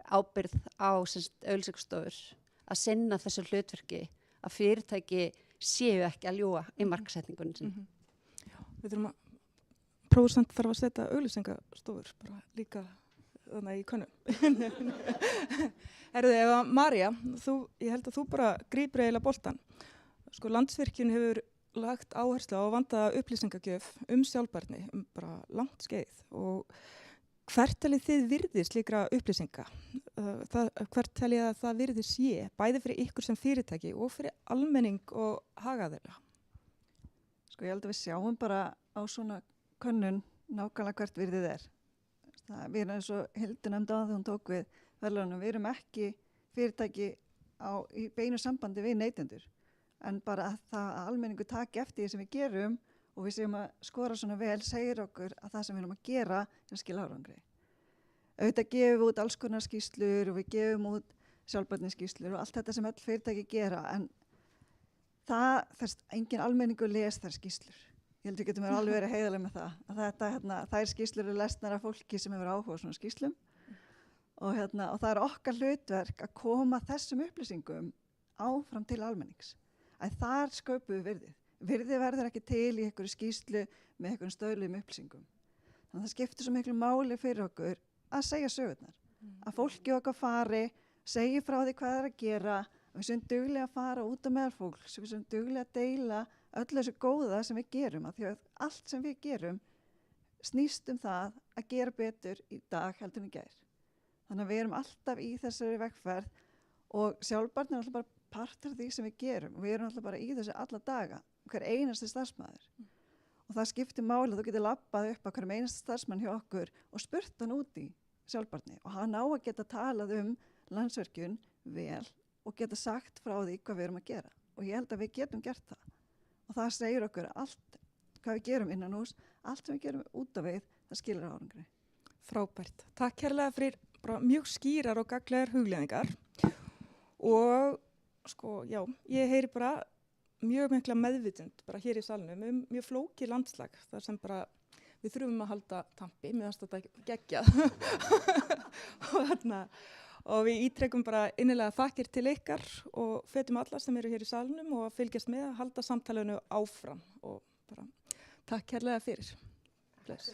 ábyrgð á auglýsingastofur að sinna þessu hlutverki að fyrirtæki séu ekki að ljúga í markasetningunni sinni. Við þurfum að prósent þarf að setja auglýsingastofur bara líka þannig í könnun. Herðu, Eva María, ég held að þú bara grípir eiginlega boltan. Sko, Landsvirkjun hefur lagt áherslu á vandaða upplýsingagjöf sjálfbærni bara langt skeið og hvert teljið þið virði slíkra upplýsinga? Hvert teljið að það virði sé, bæði fyrir ykkur sem fyrirtæki og fyrir almenning og hagaðila? Sko, ég held að við sjáum bara á svona könnun nákvæmlega hvert virðið er. Við erum eins og Hildur nefndi á þegar hún tók við verðlaunum, við erum ekki fyrirtæki í beinu sambandi við neytendur, en bara að almenningu taki eftir því sem við gerum og við séum að skora svona vel, segir okkur að það sem við erum að gera er að skila árangri. Auðvitað gefum við út alls konar skýrslur og við gefum út sjálfbærniskýrslur og allt þetta sem öll fyrirtæki gera, en engin almenningur les þær skýrslur. Ég held að við getum alveg verið heiðarlega með það, að þær skýrslur eru lesnar af fólki sem hefur áhuga á svona skýrslum og það er okkar hlutverk að koma þessum upplýsingum áfram til almennings. Að þar sköpum við virðið. Virðið verður ekki til í einhverju skýrslu með einhverjum stöðluðum upplýsingum. Þannig að það skiptir svo miklu máli fyrir okkur að segja sögurnar. Að fólki okkar fari, segi frá því hvað það er að gera, að við séum duglega að fara út á meðal fólks, við séum duglega að deila öllu þessu góða sem við gerum, af því að allt sem við gerum snýst það að gera betur í dag heldur en í gær. Þannig að við erum alltaf í þessari vegferð og sjálfbærni er alltaf bara partur af því sem við gerum og við erum alltaf bara í þessu alla daga, hver einasti starfsmaður. Og það skiptir máli að þú getur labbað upp að hverjum einasti starfsmann hjá okkur og spurt hann út í sjálfbærni og hann á að geta talað Landsvirkjun vel og geta sagt frá því hvað við erum að gera. Og ég held að við getum gert það. Og það segir okkur allt hvað við gerum innan hús, allt sem við gerum út af við, það skilur árangri. Frábært. Takk kærlega fyrir mjög skýrar og gagnlegar hugleiðingar. Og sko, já, ég heyri bara mjög mikla meðvitund bara hér í salnum mjög flókið landslag þar sem bara við þurfum að halda tampi, mér finnst þetta geggjað. Og við ítrekum bara innilega þakkir til ykkar og hvetjum alla sem eru hér í salnum og að fylgjast með að halda samtalenu áfram og bara takk kærlega fyrir. Bless.